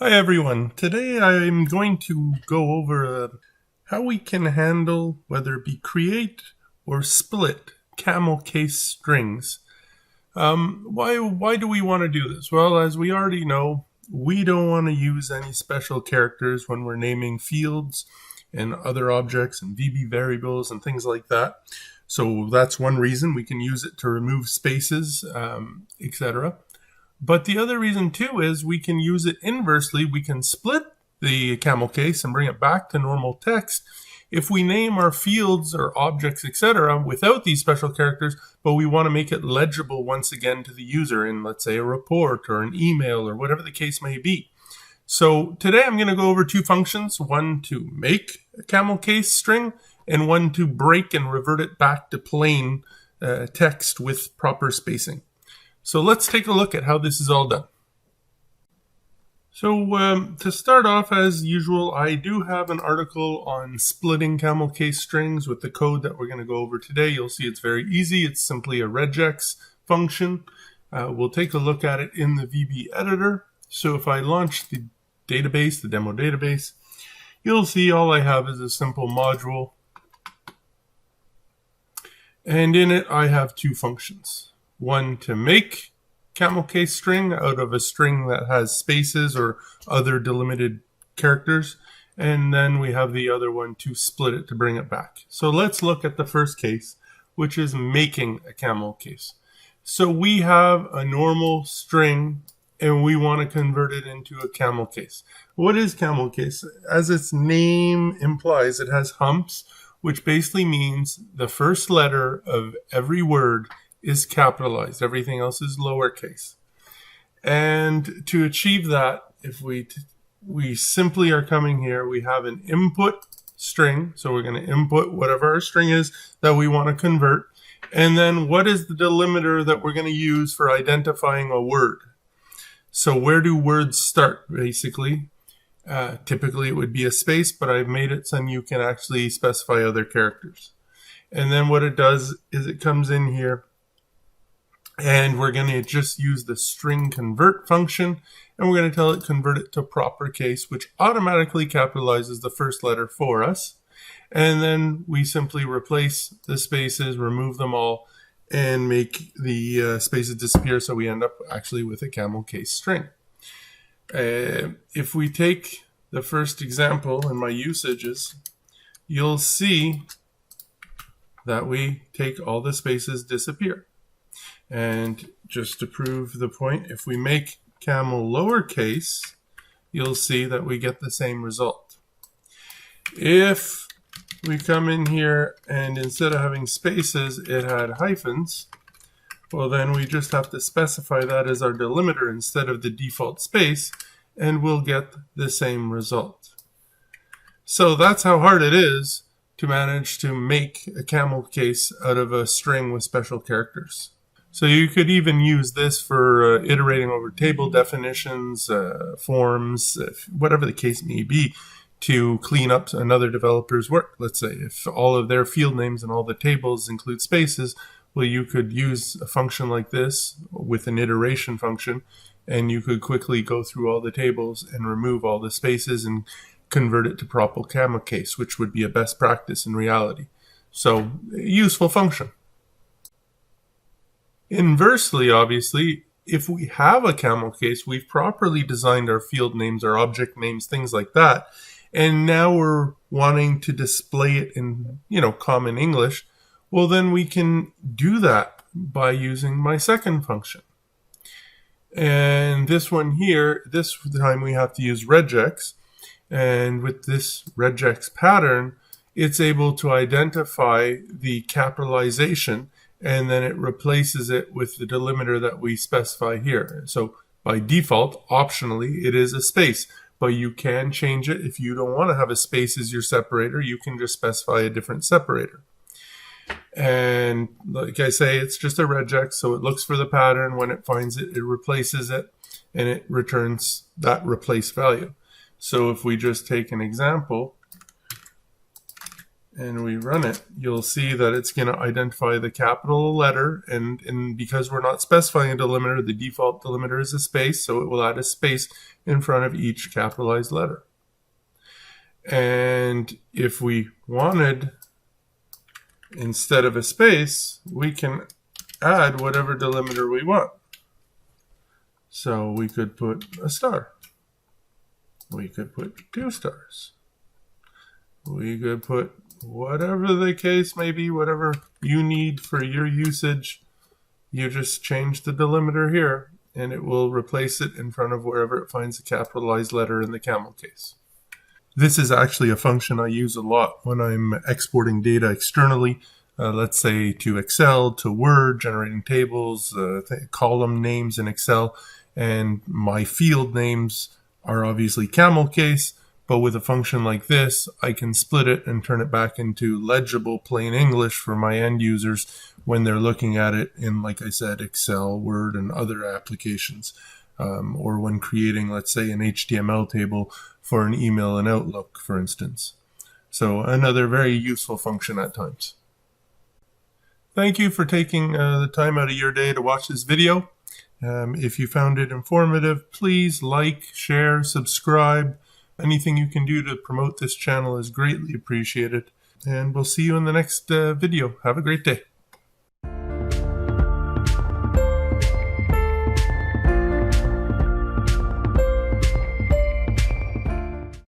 Hi everyone. Today I'm going to go over how we can handle whether it be create or split camel case strings. Why do we want to do this? Well, as we already know, we don't want to use any special characters when we're naming fields and other objects and VB variables and things like that. So that's one reason we can use it to remove spaces, etc. But the other reason too is we can use it inversely. We can split the camel case and bring it back to normal text if we name our fields or objects, etc., without these special characters, but we want to make it legible once again to the user in, let's say, a report or an email or whatever the case may be. So today I'm going to go over two functions, one to make a camel case string and one to break and revert it back to plain text with proper spacing. So let's take a look at how this is all done. So to start off, as usual, I do have an article on splitting camel case strings with the code that we're going to go over today. You'll see it's very easy. It's simply a regex function. We'll take a look at it in the VB editor. So if I launch the database, the demo database, you'll see all I have is a simple module. And in it, I have two functions. One to make camel case string out of a string that has spaces or other delimited characters. And then we have the other one to split it to bring it back. So let's look at the first case, which is making a camel case. So we have a normal string and we want to convert it into a camel case. What is camel case? As its name implies, it has humps, which basically means the first letter of every word is capitalized. Everything else is lowercase. And to achieve that, if we simply are coming here, we have an input string. So we're going to input whatever our string is that we want to convert. And then what is the delimiter that we're going to use for identifying a word? So where do words start, basically? Typically it would be a space, but I've made it so you can actually specify other characters. And then what it does is it comes in here and we're going to just use the string convert function, and we're going to tell it convert it to proper case, which automatically capitalizes the first letter for us. And then we simply replace the spaces, remove them all, and make the spaces disappear, so we end up actually with a camel case string. If we take the first example in my usages, you'll see that we take all the spaces disappear. And just to prove the point, if we make camel lowercase, you'll see that we get the same result. If we come in here and instead of having spaces, it had hyphens, well then we just have to specify that as our delimiter instead of the default space, and we'll get the same result. So that's how hard it is to manage to make a camel case out of a string with special characters. So you could even use this for iterating over table definitions, forms, whatever the case may be, to clean up another developer's work. Let's say if all of their field names and all the tables include spaces, well, you could use a function like this with an iteration function, and you could quickly go through all the tables and remove all the spaces and convert it to proper camel case, which would be a best practice in reality. So, useful function. Inversely, obviously, if we have a camel case, we've properly designed our field names, our object names, things like that, and now we're wanting to display it in, common English, well, then we can do that by using my second function. And this one here, this time we have to use regex, and with this regex pattern, it's able to identify the capitalization, and then it replaces it with the delimiter that we specify here. So by default, optionally, it is a space, but you can change it. If you don't want to have a space as your separator, you can just specify a different separator. And like I say, it's just a regex, so it looks for the pattern. When it finds it, it replaces it, and it returns that replace value. So if we just take an example, and we run it, you'll see that it's going to identify the capital letter, and because we're not specifying a delimiter, the default delimiter is a space, so it will add a space in front of each capitalized letter. And if we wanted, instead of a space, we can add whatever delimiter we want. So we could put a star. We could put 2 stars. We could put whatever the case may be, whatever you need for your usage. You just change the delimiter here, and it will replace it in front of wherever it finds a capitalized letter in the camel case. This is actually a function I use a lot when I'm exporting data externally, let's say to Excel, to Word, generating tables, column names in Excel, and my field names are obviously camel case. But with a function like this, I can split it and turn it back into legible plain English for my end users when they're looking at it in, like I said, Excel, Word, and other applications. Or when creating, let's say, an HTML table for an email and Outlook, for instance. So another very useful function at times. Thank you for taking the time out of your day to watch this video. If you found it informative, please like, share, subscribe. Anything you can do to promote this channel is greatly appreciated. And we'll see you in the next video. Have a great day.